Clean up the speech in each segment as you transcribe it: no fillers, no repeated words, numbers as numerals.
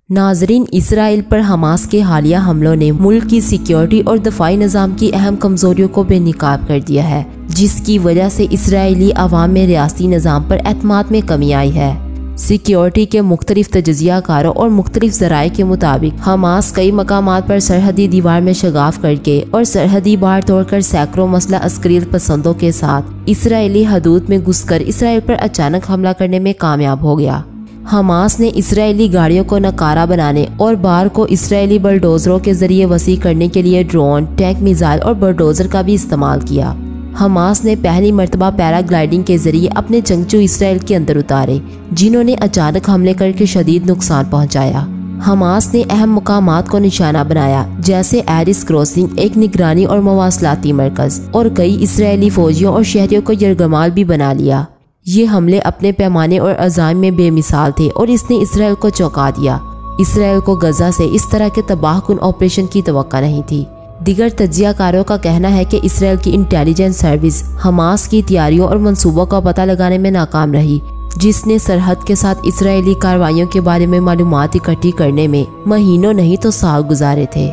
नाजरीन, इसराइल पर हमास के हालिया हमलों ने मुल्क की सिक्योरिटी और दफाई निज़ाम की अहम कमजोरियों को बेनकाब कर दिया है, जिसकी वजह से इसराइली अवाम में रियासती निज़ाम पर एतमाद में कमी आई है। सिक्योरिटी के मुख्तलिफ तजज़ियाकारों और मुख्तलिफ ज़राए के मुताबिक हमास कई मकामात पर सरहदी दीवार में शगाफ करके और सरहदी बाड़ तोड़कर सैकड़ों मसला अस्करियत पसंदों के साथ इसराइली हदूद में घुसकर इसराइल पर अचानक हमला करने में कामयाब हो गया। हमास ने इसराइली गाड़ियों को नकारा बनाने और बार को इसराइली बुलडोजरों के जरिए वसी करने के लिए ड्रोन, टैंक, मिसाइल और बुलडोजर का भी इस्तेमाल किया। हमास ने पहली मर्तबा पैराग्लाइडिंग के जरिए अपने जंगजू इसराइल के अंदर उतारे, जिन्होंने अचानक हमले करके शदीद नुकसान पहुंचाया। हमास ने अहम मुकामात को निशाना बनाया, जैसे एरिस क्रॉसिंग, एक निगरानी और मवासलाती मरकज, और कई इसराइली फौजियों और शहरियों को यरगमाल भी बना लिया। ये हमले अपने पैमाने और अज़ाम में बेमिसाल थे और इसने इसराइल को चौंका दिया। इसराइल को गजा से इस तरह के तबाहकुन ऑपरेशन की तवक्का नहीं थी। दिगर तज्जियाकारों का कहना है कि इसराइल की इंटेलिजेंस सर्विस हमास की तैयारियों और मंसूबों का पता लगाने में नाकाम रही, जिसने सरहद के साथ इसराइली कार्रवाइयों के बारे में मालूमात इकट्ठी करने में महीनों नहीं तो साल गुजारे थे।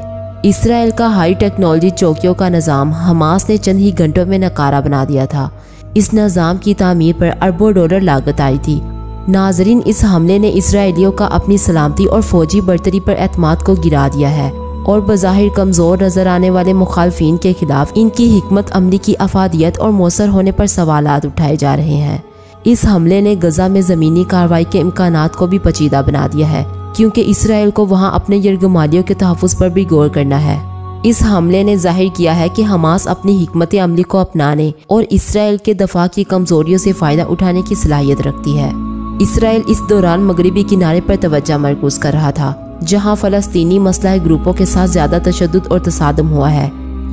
इसराइल का हाई टेक्नोलॉजी चौकियों का निज़ाम हमास ने चंद ही घंटों में नकारा बना दिया था। इस निज़ाम की तामीर पर अरबों डॉलर लागत आई थी। नाजरीन, इस हमले ने इसराइलियों का अपनी सलामती और फौजी बर्तरी पर एतमाद को गिरा दिया है और बज़ाहिर कमज़ोर नजर आने वाले मुखालफिन के खिलाफ इनकी हिकमत अमली की अफादियत और मौसर होने पर सवालात उठाए जा रहे हैं। इस हमले ने गजा में ज़मीनी कार्रवाई के इम्कानात को भी पचीदा बना दिया है, क्योंकि इसराइल को वहाँ अपने यरगमालियों के तहफ़्फ़ुज़ पर भी गौर करना है। इस हमले ने जाहिर किया है कि हमास अपनी हिकमत अमली को अपनाने और इसराइल के दफा की कमजोरियों से फ़ायदा उठाने की सलाहियत रखती है। इसराइल इस दौरान मगरबी किनारे पर तवज्जो मरकूज़ कर रहा था, जहां फ़लस्तीनी मसला ग्रुपों के साथ ज़्यादा तशद्दुद और तसादम हुआ है।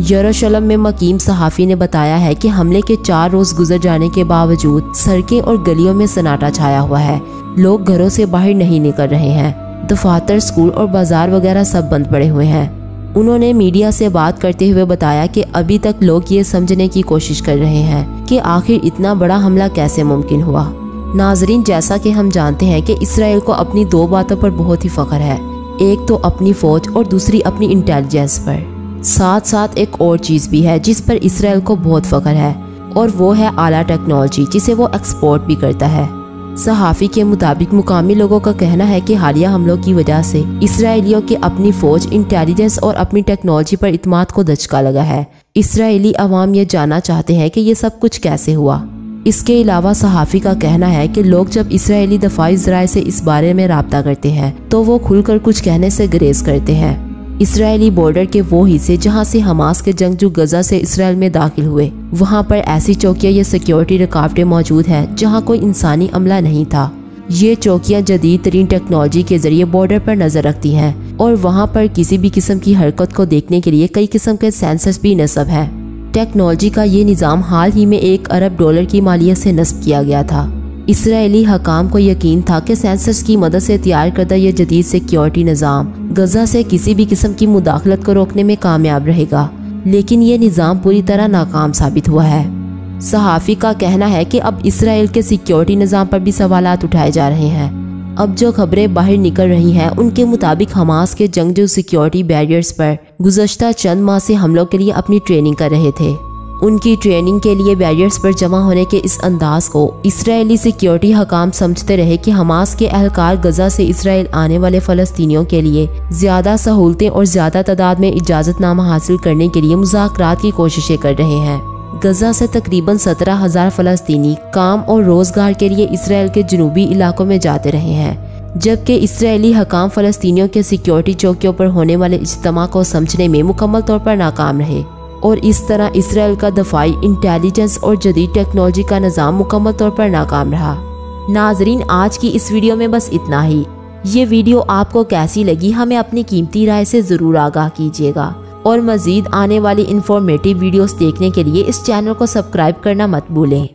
यरूशलेम में मकीम सहाफ़ी ने बताया है कि हमले के 4 रोज़ गुजर जाने के बावजूद सड़कें और गलियों में सन्नाटा छाया हुआ है। लोग घरों से बाहर नहीं निकल रहे हैं। दफातर, स्कूल और बाजार वगैरह सब बंद पड़े हुए हैं। उन्होंने मीडिया से बात करते हुए बताया कि अभी तक लोग ये समझने की कोशिश कर रहे हैं कि आखिर इतना बड़ा हमला कैसे मुमकिन हुआ। नाजरीन, जैसा कि हम जानते हैं कि इसराइल को अपनी 2 बातों पर बहुत ही फख्र है, एक तो अपनी फौज और दूसरी अपनी इंटेलिजेंस पर। साथ साथ एक और चीज़ भी है जिस पर इसराइल को बहुत फख्र है, और वो है आला टेक्नोलॉजी, जिसे वो एक्सपोर्ट भी करता है। सहाफ़ी के मुताबिक मुकामी लोगों का कहना है कि हालिया हमलों की वजह से इसराइलियों की अपनी फौज, इंटेलिजेंस और अपनी टेक्नोलॉजी पर इत्मीनान को दचका लगा है। इसराइली अवाम ये जानना चाहते हैं कि ये सब कुछ कैसे हुआ। इसके अलावा सहाफ़ी का कहना है कि लोग जब इसराइली दफाई ज़राए से इस बारे में राब्ता करते हैं तो वो खुलकर कुछ कहने से गुरेज करते हैं। इसराइली बॉर्डर के वो हिस्से जहां से हमास के जंगजू गजा से इसराइल में दाखिल हुए, वहां पर ऐसी चौकियां या सिक्योरिटी रुकावटें मौजूद हैं जहां कोई इंसानी अमला नहीं था। ये चौकियां जदीद तरीन टेक्नोलॉजी के जरिए बॉर्डर पर नजर रखती हैं और वहां पर किसी भी किस्म की हरकत को देखने के लिए कई किस्म के सेंसर्स भी नस्ब हैं। टेक्नोलॉजी का ये निज़ाम हाल ही में $1 अरब की मालियत से नस्ब किया गया था। इसराइली हकाम को यकीन था कि सेंसर्स की मदद से तैयार करदा ये जदीद सिक्योरिटी निज़ाम गजा से किसी भी किस्म की मुदाखलत को रोकने में कामयाब रहेगा, लेकिन ये निज़ाम पूरी तरह नाकाम साबित हुआ है। सहाफ़ी का कहना है कि अब इसराइल के सिक्योरिटी निज़ाम पर भी सवालात उठाए जा रहे हैं। अब जो खबरें बाहर निकल रही हैं उनके मुताबिक हमास के जंगजू सिक्योरिटी बैरियर्स पर गुज़श्ता चंद माह से हमलों के लिए अपनी ट्रेनिंग कर रहे थे। उनकी ट्रेनिंग के लिए बैरियर्स पर जमा होने के इस अंदाज को इसराइली सिक्योरिटी हकाम समझते रहे कि हमास के अहलकार गजा से इसराइल आने वाले फ़लस्तीनियों के लिए ज़्यादा सहूलतें और ज़्यादा तादाद में इजाज़तनामा हासिल करने के लिए मुज़ाकरात की कोशिशें कर रहे हैं। गजा से तकरीबन 17,000 फ़लस्तीनी काम और रोज़गार के लिए इसराइल के जनूबी इलाकों में जाते रहे हैं, जबकि इसराइली हकाम फ़लस्तीनियों के सिक्योरिटी चौकियों पर होने वाले इज्तिमा को समझने में मुकम्मल तौर पर नाकाम रहे और इस तरह इसराइल का दफाई, इंटेलिजेंस और जदीद टेक्नोलॉजी का निज़ाम मुकम्मल तौर पर नाकाम रहा। नाजरीन, आज की इस वीडियो में बस इतना ही। ये वीडियो आपको कैसी लगी हमें अपनी कीमती राय से ज़रूर आगाह कीजिएगा और मज़ीद आने वाली इंफॉर्मेटिव वीडियोस देखने के लिए इस चैनल को सब्सक्राइब करना मत भूलें।